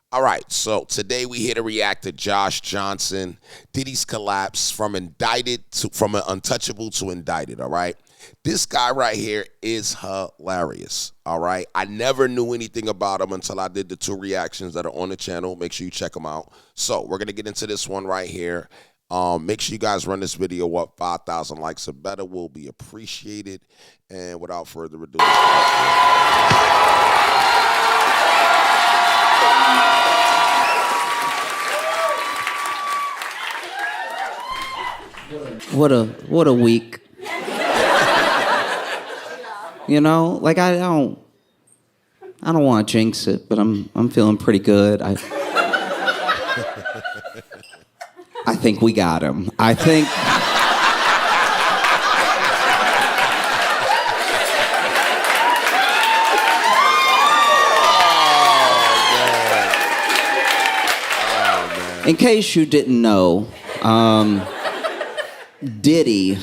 All right, so today we here to react to Josh Johnson, Diddy's collapse from from an untouchable to indicted. All right, this guy right here is hilarious. All right, I never knew anything about him until I did the 2 reactions that are on the channel. Make sure you check them out. So we're gonna get into this one right here. Make sure you guys run this video up. 5,000 likes or better will be appreciated. And without further ado, What a week. You know, like I don't want to jinx it, but I'm feeling pretty good. I think we got him. I think in case you didn't know, Diddy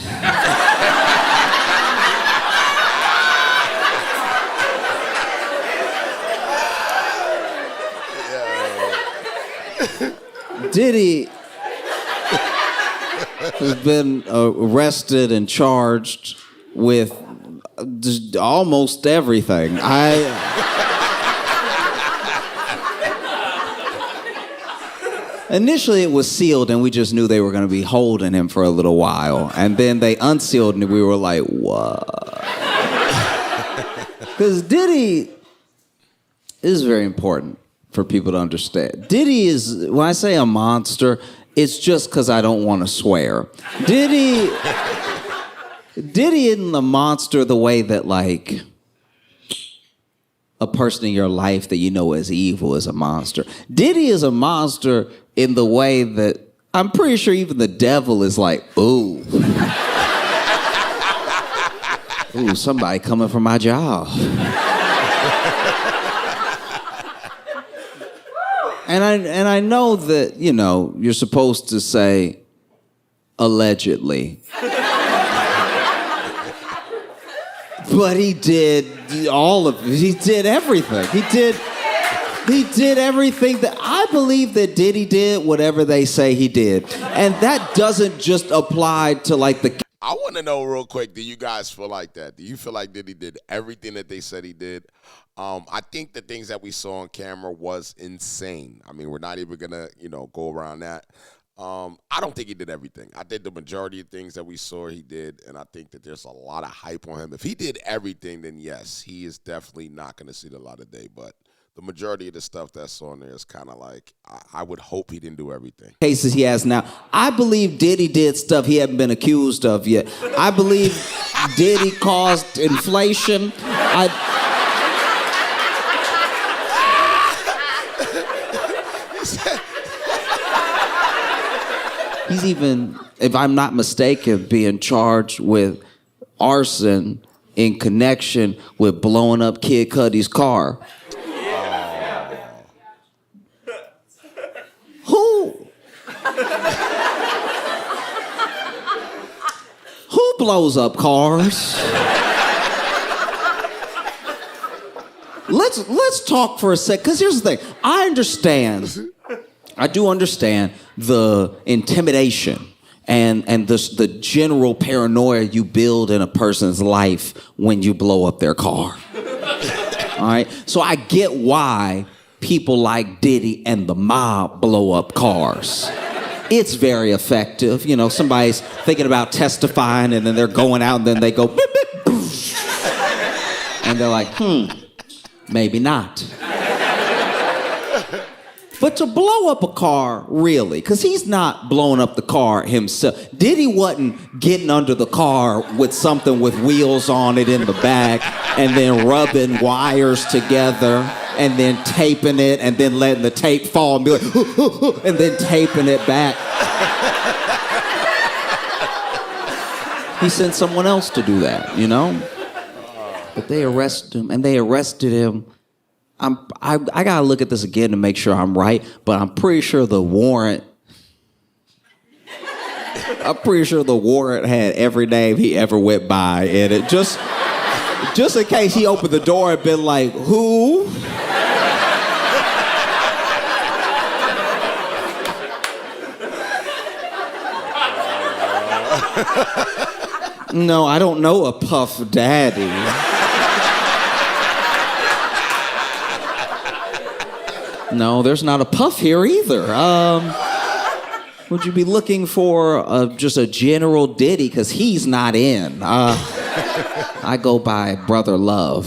Diddy has been arrested and charged with just almost everything. Initially, it was sealed, and we just knew they were going to be holding him for a little while. And then they unsealed, and we were like, what? Because Diddy is very important for people to understand. Diddy is, when I say a monster, it's just because I don't want to swear. Diddy isn't a monster the way that, like, a person in your life that you know is evil is a monster. Diddy is a monster in the way that I'm pretty sure even the devil is like, ooh. Ooh, somebody coming for my job. And I know that, you know, you're supposed to say allegedly. But he did all of it. He did everything. He did everything that I believe that Diddy did, whatever they say he did. And that doesn't just apply to like the... I want to know real quick, do you guys feel like that? Do you feel like Diddy did everything that they said he did? I think the things that we saw on camera was insane. I mean, we're not even going to, you know, go around that. I don't think he did everything. I think the majority of things that we saw he did, and I think that there's a lot of hype on him. If he did everything, then yes, he is definitely not going to see the light of day. But the majority of the stuff that's on there is kind of like, I would hope he didn't do everything. Cases he has now. I believe Diddy did stuff he hasn't been accused of yet. I believe Diddy caused inflation. He's even, if I'm not mistaken, being charged with arson in connection with blowing up Kid Cudi's car. Who blows up cars? Let's talk for a sec, because here's the thing. I do understand the intimidation and the general paranoia you build in a person's life when you blow up their car. All right? So I get why people like Diddy and the mob blow up cars. It's very effective. You know, somebody's thinking about testifying and then they're going out and then they go, beep, beep, boosh. And they're like, maybe not. But to blow up a car, really, because he's not blowing up the car himself. Diddy wasn't getting under the car with something with wheels on it in the back and then rubbing wires together and then taping it and then letting the tape fall and be like, and then taping it back. He sent someone else to do that, you know? But they arrested him, and they arrested him. I gotta look at this again to make sure I'm right, but I'm pretty sure the warrant had every name he ever went by in it. Just in case he opened the door and been like, who? No, I don't know a Puff Daddy. No, there's not a Puff here either. Would you be looking for just a general Diddy? Because he's not in. I go by Brother Love.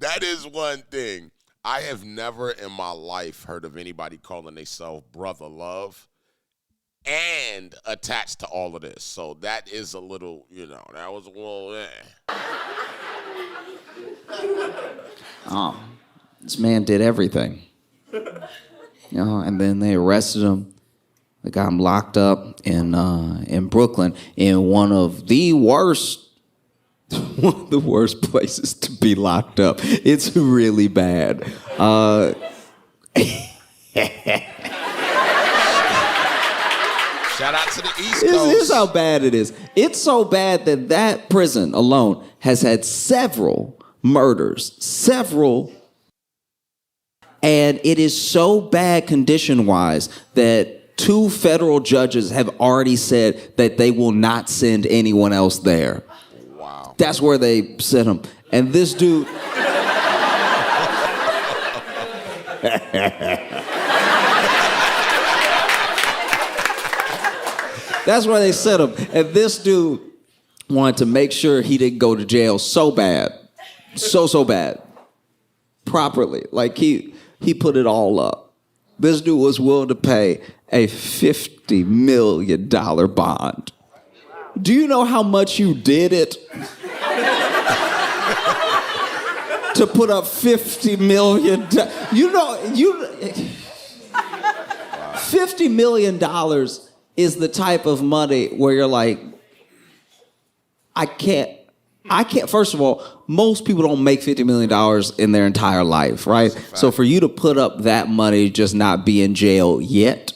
That is one thing. I have never in my life heard of anybody calling themselves Brother Love and attached to all of this. So that is a little, that was a little, Oh, this man did everything. And then they arrested him. They got him locked up in Brooklyn in one of the worst places to be locked up. It's really bad. Shout out to the East Coast. Here's how bad it is. It's so bad that prison alone has had several murders, and it is so bad condition-wise that 2 federal judges have already said that they will not send anyone else there. Wow. That's where they sent him. And this dude... That's where they sent him. And this dude wanted to make sure he didn't go to jail so bad. So bad. Properly. Like, he put it all up. This dude was willing to pay a $50 million bond. Do you know how much you did it? To put up $50 million. $50 million is the type of money where you're like, I can't. First of all, most people don't make $50 million in their entire life, right? So for you to put up that money, just not be in jail yet,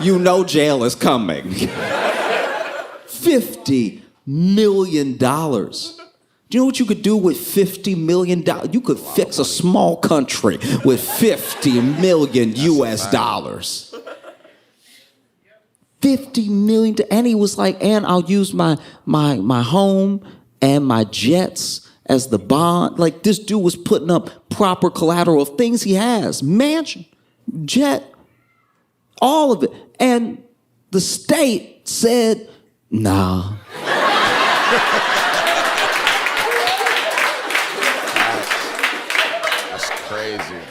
you know jail is coming. $50 million. Do you know what you could do with $50 million? You could fix a small country with $50 million US dollars. 50 million, and he was like, and I'll use my home and my jets as the bond. Like, this dude was putting up proper collateral of things he has. Mansion, jet, all of it. And the state said, nah. That's crazy.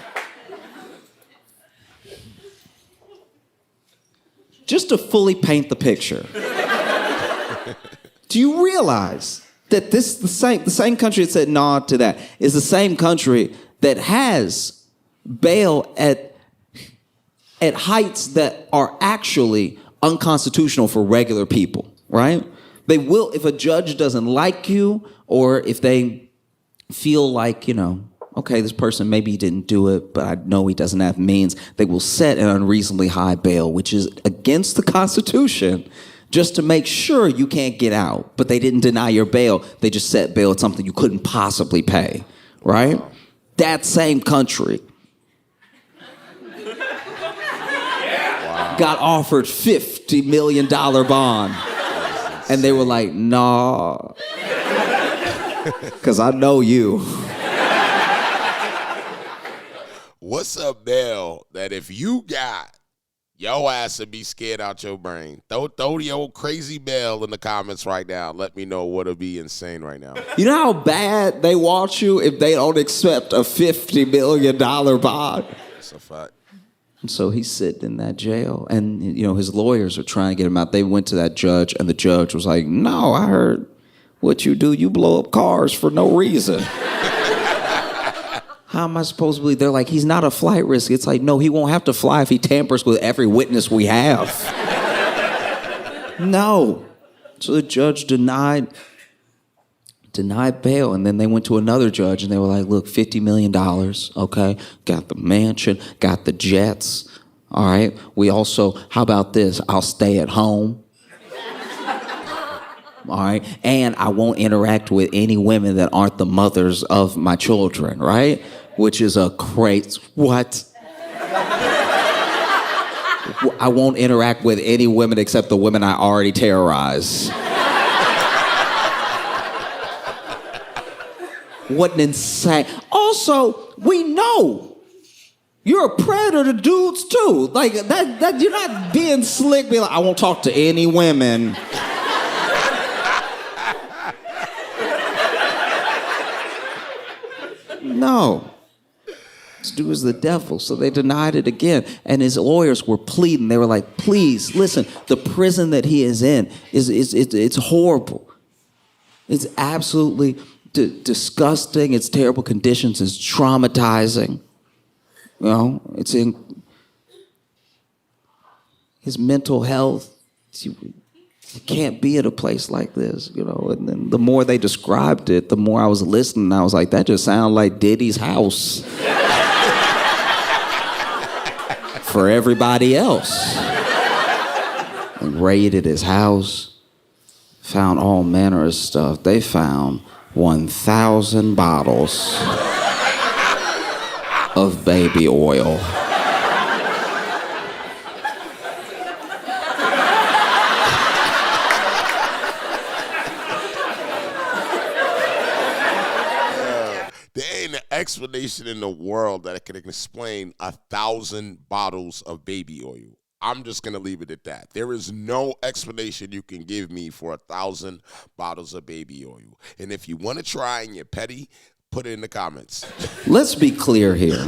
Just to fully paint the picture, do you realize that the same country that said no to that is the same country that has bail at heights that are actually unconstitutional for regular people, right? They will, if a judge doesn't like you, or if they feel like, okay, this person maybe didn't do it, but I know he doesn't have means, they will set an unreasonably high bail, which is against the Constitution, just to make sure you can't get out. But they didn't deny your bail. They just set bail at something you couldn't possibly pay, right? That same country got offered $50 million bond. And they were like, nah, because I know you. What's a bail that if you got, your ass would be scared out your brain? Throw your crazy bail in the comments right now. Let me know what'll be insane right now. You know how bad they want you if they don't accept a $50 million bond? That's a fact. And so he's sitting in that jail, and his lawyers are trying to get him out. They went to that judge, and the judge was like, no, I heard what you do. You blow up cars for no reason. How am I supposed to believe? They're like, he's not a flight risk. It's like, no, he won't have to fly if he tampers with every witness we have. No. So the judge denied bail, and then they went to another judge, and they were like, look, $50 million, okay? Got the mansion, got the jets, all right? We also, how about this? I'll stay at home. All right? And I won't interact with any women that aren't the mothers of my children, right? Which is a what? I won't interact with any women except the women I already terrorize. What an insane. Also, we know you're a predator to dudes too. Like that you're not being slick, being like, I won't talk to any women. No. This dude was the devil, so they denied it again. And his lawyers were pleading. They were like, please, listen, the prison that he is in it's horrible. It's absolutely disgusting. It's terrible conditions. It's traumatizing. You know, it's in his mental health. You can't be at a place like this, you know. And then the more they described it, the more I was listening. I was like, that just sounds like Diddy's house for everybody else. And raided his house, found all manner of stuff. They found 1,000 bottles of baby oil. There ain't an explanation in the world that can explain 1,000 bottles of baby oil. I'm just going to leave it at that. There is no explanation you can give me for 1,000 bottles of baby oil. And if you want to try and you're petty, put it in the comments. Let's be clear here.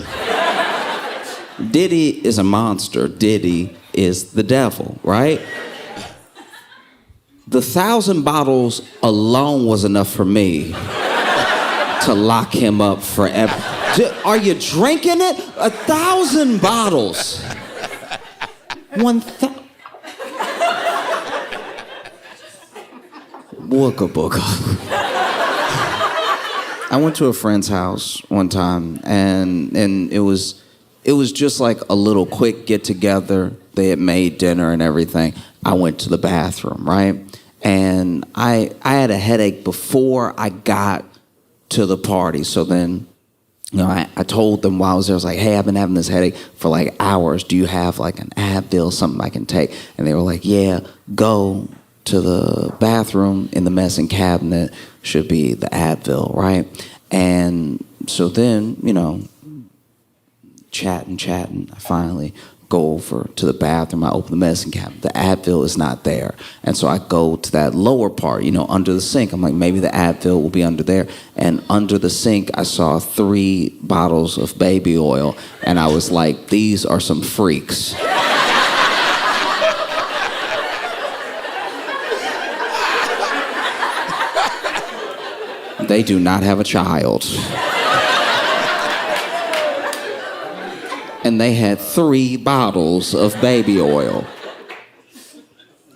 Diddy is a monster. Diddy is the devil, right? The 1,000 bottles alone was enough for me to lock him up forever. Are you drinking it? 1,000 bottles. 1,000. Booga booga. I went to a friend's house one time, and it was just like a little quick get together. They had made dinner and everything. I went to the bathroom, right? And I had a headache before I got to the party. So then, you know, I told them while I was there, I was like, hey, I've been having this headache for like hours. Do you have like an Advil, something I can take? And they were like, yeah, go to the bathroom in the medicine cabinet, should be the Advil, right? And so then, you know, chatting, I finally go over to the bathroom. I open the medicine cabinet. The Advil is not there. And so I go to that lower part, you know, under the sink. I'm like, maybe the Advil will be under there. And under the sink, I saw 3 bottles of baby oil. And I was like, these are some freaks. They do not have a child. And they had 3 bottles of baby oil.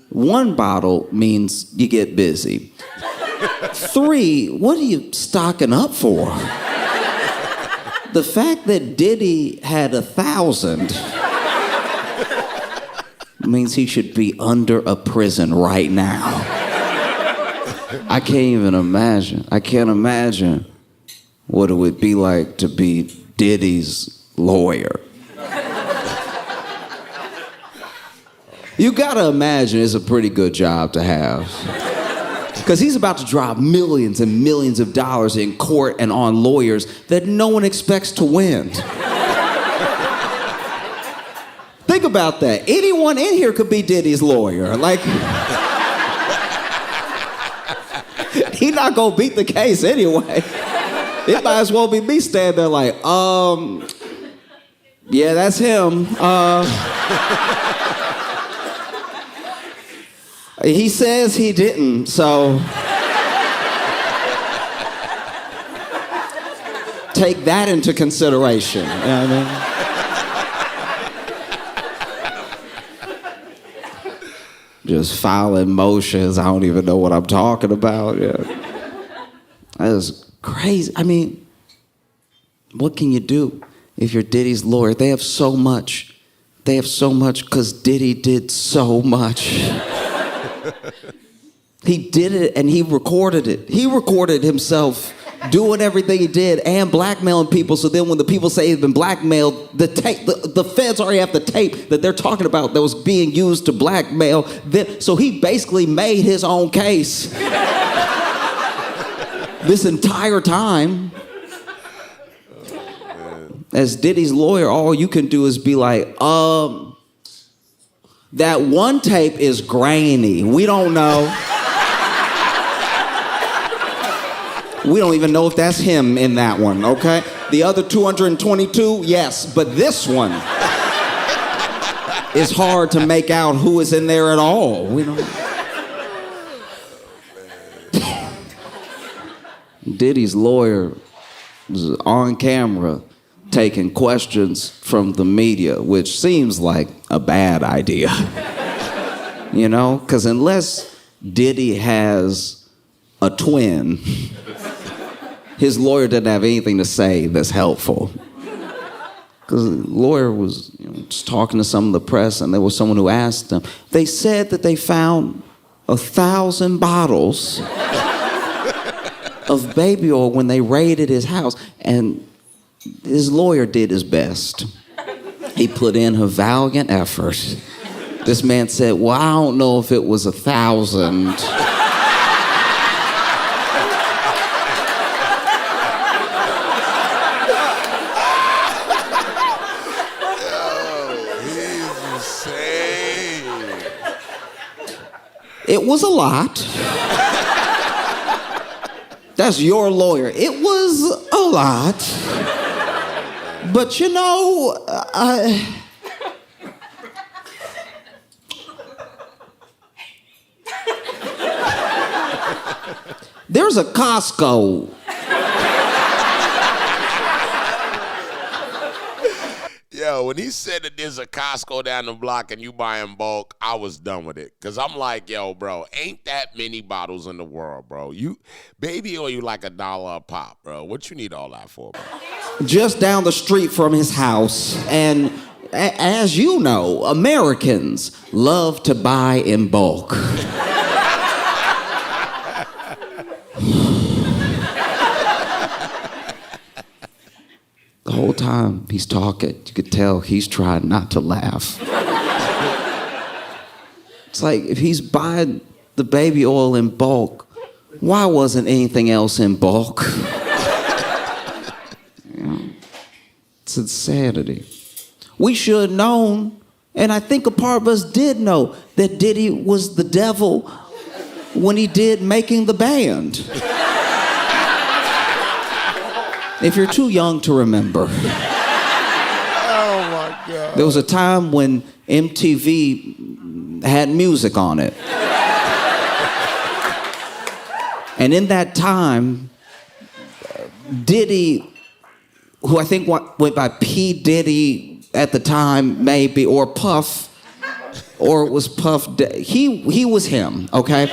1 bottle means you get busy. 3, what are you stocking up for? The fact that Diddy had 1,000 means he should be under a prison right now. I can't even imagine. I can't imagine what it would be like to be Diddy's lawyer. You gotta imagine it's a pretty good job to have. Because he's about to drop millions and millions of dollars in court and on lawyers that no one expects to win. Think about that. Anyone in here could be Diddy's lawyer. Like, he's not gonna beat the case anyway. It might as well be me standing there like, yeah, that's him. He says he didn't, so take that into consideration. You know what I mean? Just filing motions. I don't even know what I'm talking about. Yeah. That is crazy. I mean, what can you do if you're Diddy's lawyer? They have so much. They have so much because Diddy did so much. He did it and he recorded it. He recorded himself doing everything he did and blackmailing people. So then when the people say he's been blackmailed, the feds already have the tape that they're talking about that was being used to blackmail them. So he basically made his own case this entire time. As Diddy's lawyer, all you can do is be like, that one tape is grainy. We don't know. We don't even know if that's him in that one, okay? The other 222, yes, but this one is hard to make out who is in there at all. We don't. Diddy's lawyer was on camera taking questions from the media, which seems like a bad idea. You know, because unless Diddy has a twin, his lawyer didn't have anything to say that's helpful. Because the lawyer was just talking to some of the press, and there was someone who asked him. They said that they found 1,000 bottles of baby oil when they raided his house, and his lawyer did his best. He put in a valiant effort. This man said, well, I don't know if it was 1,000. It was a lot. That's your lawyer. It was a lot. But you know, there's a Costco. Yo, when he said that there's a Costco down the block and you buy in bulk, I was done with it. Because I'm like, yo, bro, ain't that many bottles in the world, bro. You, baby oil, you like $1 a pop, bro. What you need all that for, bro? Just down the street from his house. And as you know, Americans love to buy in bulk. The whole time he's talking, you could tell he's trying not to laugh. It's like, if he's buying the baby oil in bulk, why wasn't anything else in bulk? It's insanity. We should have known, and I think a part of us did know, that Diddy was the devil when he did Making the Band. If you're too young to remember. Oh my God. There was a time when MTV had music on it. And in that time, Diddy, who I think went by P. Diddy at the time, maybe, or Puff, or it was Puff, he was him, okay?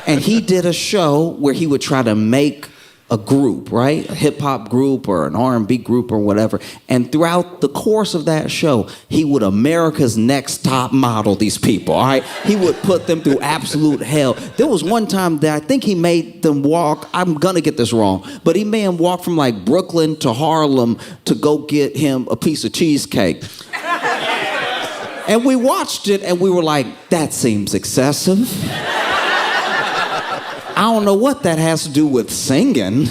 And he did a show where he would try to make a group, right? A hip-hop group or an R&B group or whatever. And throughout the course of that show, he would America's Next Top Model these people, all right? He would put them through absolute hell. There was one time that I think he made them walk, I'm gonna get this wrong, but he made them walk from like Brooklyn to Harlem to go get him a piece of cheesecake. And we watched it and we were like, that seems excessive. I don't know what that has to do with singing.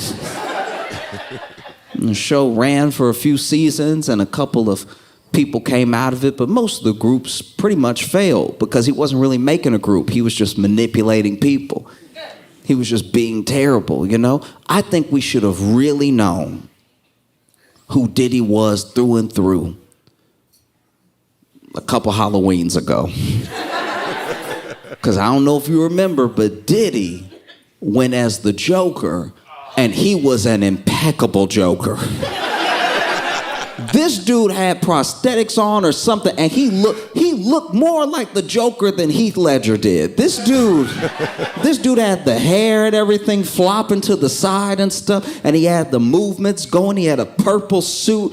The show ran for a few seasons and a couple of people came out of it, but most of the groups pretty much failed because he wasn't really making a group. He was just manipulating people. He was just being terrible, you know? I think we should have really known who Diddy was through and through a couple Halloweens ago. Because I don't know if you remember, but Diddy went as the Joker, and he was an impeccable Joker. This dude had prosthetics on or something, and he looked more like the Joker than Heath Ledger did. This dude had the hair and everything flopping to the side and stuff, and he had the movements going. He had a purple suit,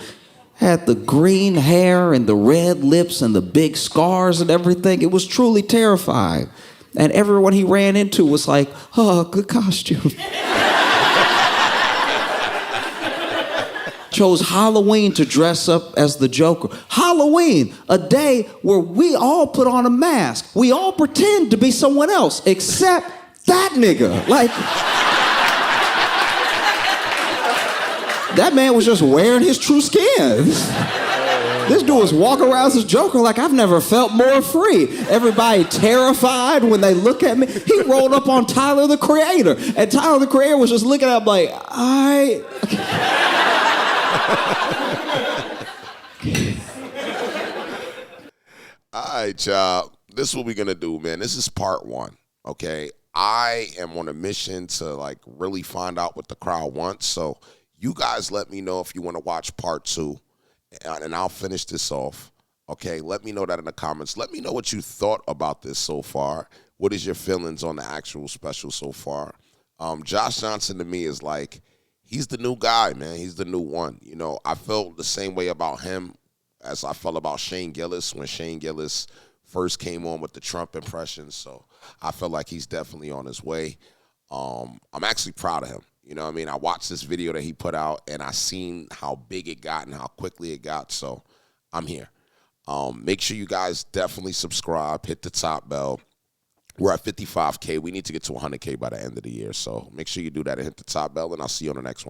had the green hair and the red lips and the big scars and everything. It was truly terrifying. And everyone he ran into was like, oh, good costume. chose Halloween to dress up as the Joker. Halloween, a day where we all put on a mask. We all pretend to be someone else, except that nigga. Like, that man was just wearing his true skin. This dude was walking around as a Joker like I've never felt more free. Everybody terrified when they look at me. He rolled up on Tyler, the Creator. And Tyler, the Creator, was just looking at him like, All right, y'all. This is what we're going to do, man. This is part 1, okay? I am on a mission to, like, really find out what the crowd wants. So you guys let me know if you want to watch part 2. And I'll finish this off, okay? Let me know that in the comments. Let me know what you thought about this so far. What is your feelings on the actual special so far? Josh Johnson to me is like, he's the new guy, man. He's the new one. You know, I felt the same way about him as I felt about Shane Gillis when Shane Gillis first came on with the Trump impression. So I feel like he's definitely on his way. I'm actually proud of him. You know what I mean? I watched this video that he put out, and I seen how big it got and how quickly it got, so I'm here. Make sure you guys definitely subscribe, hit the top bell. We're at 55K. We need to get to 100K by the end of the year, so make sure you do that and hit the top bell, and I'll see you on the next one.